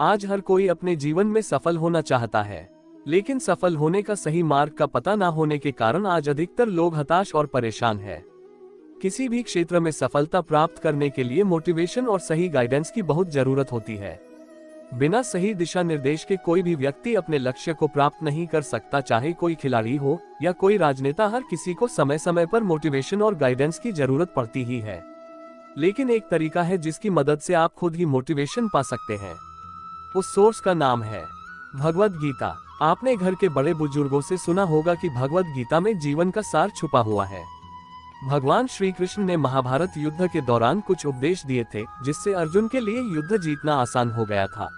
आज हर कोई अपने जीवन में सफल होना चाहता है, लेकिन सफल होने का सही मार्ग का पता न होने के कारण आज अधिकतर लोग हताश और परेशान हैं। किसी भी क्षेत्र में सफलता प्राप्त करने के लिए मोटिवेशन और सही गाइडेंस की बहुत जरूरत होती है। बिना सही दिशा निर्देश के कोई भी व्यक्ति अपने लक्ष्य को प्राप्त नहीं कर सकता, चाहे कोई खिलाड़ी हो या कोई राजनेता। हर किसी को समय समय पर मोटिवेशन और गाइडेंस की जरूरत पड़ती ही है, लेकिन एक तरीका है जिसकी मदद से आप खुद ही मोटिवेशन पा सकते हैं। उस सोर्स का नाम है भगवद गीता। आपने घर के बड़े बुजुर्गों से सुना होगा कि भगवद गीता में जीवन का सार छुपा हुआ है। भगवान श्री कृष्ण ने महाभारत युद्ध के दौरान कुछ उपदेश दिए थे, जिससे अर्जुन के लिए युद्ध जीतना आसान हो गया था।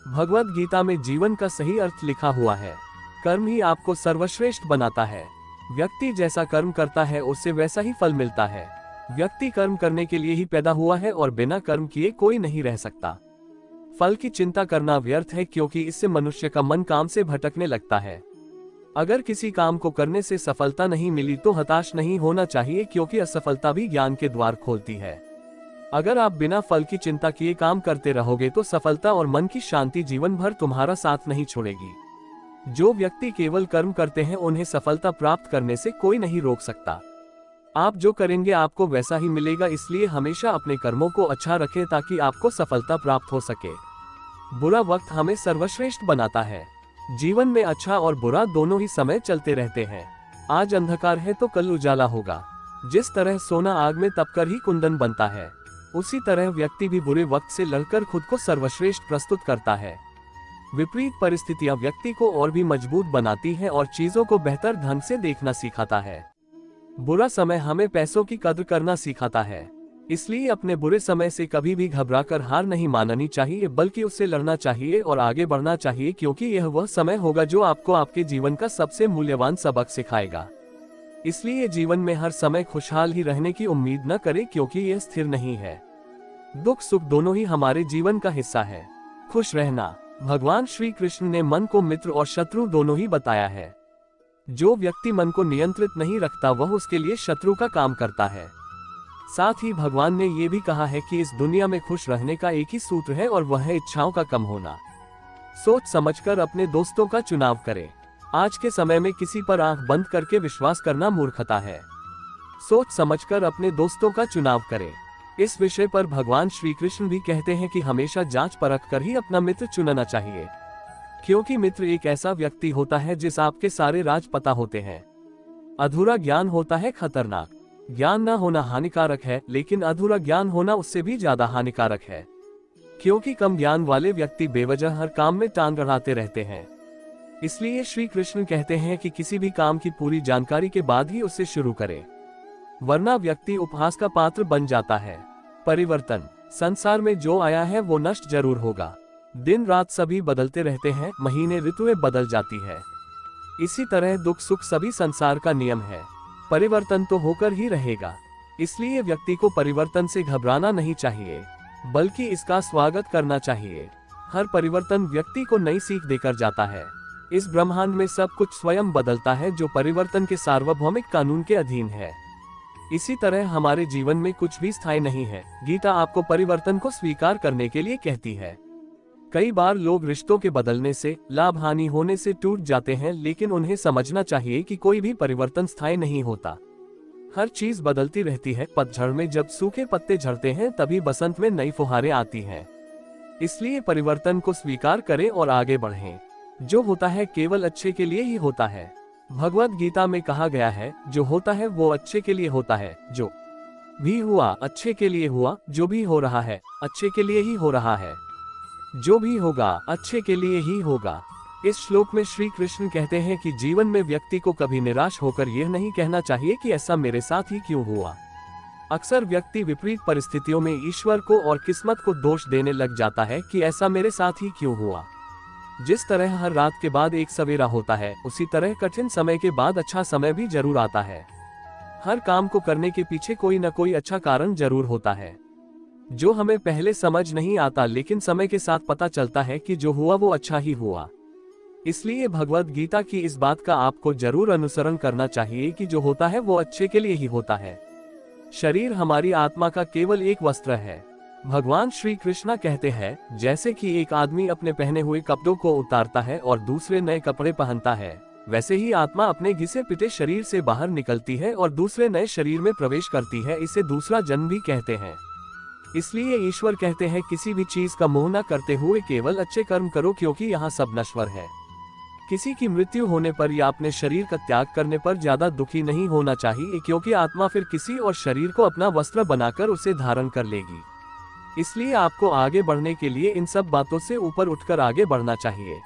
भगवद गीता में जीवन का सही अर्थ लिखा हुआ है। कर्म ही आपको सर्वश्रेष्ठ बनाता है। व्यक्ति जैसा कर्म करता है उससे वैसा ही फल मिलता है। व्यक्ति कर्म करने के लिए ही पैदा हुआ है और बिना कर्म किए कोई नहीं रह सकता। फल की चिंता करना व्यर्थ है, क्योंकि इससे मनुष्य का मन काम से भटकने लगता है। अगर किसी काम को करने से सफलता नहीं मिली तो हताश नहीं होना चाहिए, क्योंकि असफलता भी ज्ञान के द्वार खोलती है। अगर आप बिना फल की चिंता किए काम करते रहोगे तो सफलता और मन की शांति जीवन भर तुम्हारा साथ नहीं छोड़ेगी। जो व्यक्ति केवल कर्म करते हैं उन्हें सफलता प्राप्त करने से कोई नहीं रोक सकता। आप जो करेंगे आपको वैसा ही मिलेगा, इसलिए हमेशा अपने कर्मों को अच्छा रखें ताकि आपको सफलता प्राप्त हो सके। बुरा वक्त हमें सर्वश्रेष्ठ बनाता है। जीवन में अच्छा और बुरा दोनों ही समय चलते रहते हैं। आज अंधकार है तो कल उजाला होगा। जिस तरह सोना आग में तपकर ही कुंदन बनता है, उसी तरह व्यक्ति भी बुरे वक्त से लड़कर खुद को सर्वश्रेष्ठ प्रस्तुत करता है। विपरीत परिस्थितियां व्यक्ति को और भी मजबूत बनाती हैं और चीजों को बेहतर ढंग से देखना सिखाता है। बुरा समय हमें पैसों की कद्र करना सिखाता है, इसलिए अपने बुरे समय से कभी भी घबराकर हार नहीं माननी चाहिए, बल्कि उससे लड़ना चाहिए और आगे बढ़ना चाहिए, क्योंकि यह वह समय होगा जो आपको आपके जीवन का सबसे मूल्यवान सबक सिखाएगा। इसलिए जीवन में हर समय खुशहाल ही रहने की उम्मीद न करें, क्योंकि यह स्थिर नहीं है। दुख सुख दोनों ही हमारे जीवन का हिस्सा है। खुश रहना। भगवान श्री कृष्ण ने मन को मित्र और शत्रु दोनों ही बताया है। जो व्यक्ति मन को नियंत्रित नहीं रखता वह उसके लिए शत्रु का काम करता है। साथ ही भगवान ने ये भी कहा है कि इस दुनिया में खुश रहने का एक ही सूत्र है और वह है इच्छाओं का कम होना। सोच समझकर अपने दोस्तों का चुनाव करें। आज के समय में किसी पर आंख बंद करके विश्वास करना मूर्खता है। सोच समझकर अपने दोस्तों का चुनाव करें। इस विषय पर भगवान श्री कृष्ण भी कहते हैं कि हमेशा जांच परख कर ही अपना मित्र चुनना चाहिए, क्योंकि मित्र एक ऐसा व्यक्ति होता है जिस आपके सारे राज पता होते हैं। अधूरा ज्ञान होता है खतरनाक। ज्ञान न होना हानिकारक है, लेकिन अधूरा ज्ञान होना उससे भी ज्यादा हानिकारक है, क्योंकि कम ज्ञान वाले व्यक्ति बेवजह हर काम में टांग अड़ाते रहते हैं। इसलिए श्री कृष्ण कहते हैं कि किसी भी काम की पूरी जानकारी के बाद ही उसे शुरू करें, वरना व्यक्ति उपहास का पात्र बन जाता है। परिवर्तन। संसार में जो आया है वो नष्ट जरूर होगा। दिन रात सभी बदलते रहते हैं, महीने ऋतुएं बदल जाती है। इसी तरह दुख सुख सभी संसार का नियम है। परिवर्तन तो होकर ही रहेगा। इसलिए व्यक्ति को परिवर्तन से घबराना नहीं चाहिए, बल्कि इसका स्वागत करना चाहिए। हर परिवर्तन व्यक्ति को नई सीख देकर जाता है। इस ब्रह्मांड में सब कुछ स्वयं बदलता है, जो परिवर्तन के सार्वभौमिक कानून के अधीन है। इसी तरह हमारे जीवन में कुछ भी स्थायी नहीं है। गीता आपको परिवर्तन को स्वीकार करने के लिए कहती है। कई बार लोग रिश्तों के बदलने से, लाभ हानि होने से टूट जाते हैं, लेकिन उन्हें समझना चाहिए कि कोई भी परिवर्तन स्थायी नहीं होता। हर चीज बदलती रहती है। पतझड़ में जब सूखे पत्ते झड़ते हैं तभी बसंत में नई फुहारें आती हैं। इसलिए परिवर्तन को स्वीकार करें और आगे बढ़ें। जो होता है केवल अच्छे के लिए ही होता है। भगवद गीता में कहा गया है, जो होता है वो अच्छे के लिए होता है। जो भी हुआ अच्छे के लिए हुआ। जो भी हो रहा है अच्छे के लिए ही हो रहा है। जो भी होगा अच्छे के लिए ही होगा। इस श्लोक में श्री कृष्ण कहते हैं कि जीवन में व्यक्ति को कभी निराश होकर यह नहीं कहना चाहिए कि ऐसा मेरे साथ ही क्यों हुआ। अक्सर व्यक्ति विपरीत परिस्थितियों में ईश्वर को और किस्मत को दोष देने लग जाता है कि ऐसा मेरे साथ ही क्यों हुआ। जिस तरह हर रात के बाद एक सवेरा होता है, उसी तरह कठिन समय के बाद अच्छा समय भी जरूर आता है। हर काम को करने के पीछे कोई न कोई अच्छा कारण जरूर होता है, जो हमें पहले समझ नहीं आता, लेकिन समय के साथ पता चलता है कि जो हुआ वो अच्छा ही हुआ। इसलिए भगवद गीता की इस बात का आपको जरूर अनुसरण करना चाहिए कि जो होता है वो अच्छे के लिए ही होता है। शरीर हमारी आत्मा का केवल एक वस्त्र है। भगवान श्री कृष्णा कहते हैं, जैसे कि एक आदमी अपने पहने हुए कपड़ों को उतारता है और दूसरे नए कपड़े पहनता है, वैसे ही आत्मा अपने घिसे पिटे शरीर से बाहर निकलती है और दूसरे नए शरीर में प्रवेश करती है। इसे दूसरा जन्म भी कहते हैं। इसलिए ईश्वर कहते हैं, किसी भी चीज का मोह न करते हुए केवल अच्छे कर्म करो, क्योंकि यहाँ सब नश्वर है। किसी की मृत्यु होने पर या अपने शरीर का त्याग करने पर ज्यादा दुखी नहीं होना चाहिए, क्योंकि आत्मा फिर किसी और शरीर को अपना वस्त्र बनाकर उसे धारण कर लेगी। इसलिए आपको आगे बढ़ने के लिए इन सब बातों से ऊपर उठकर आगे बढ़ना चाहिए।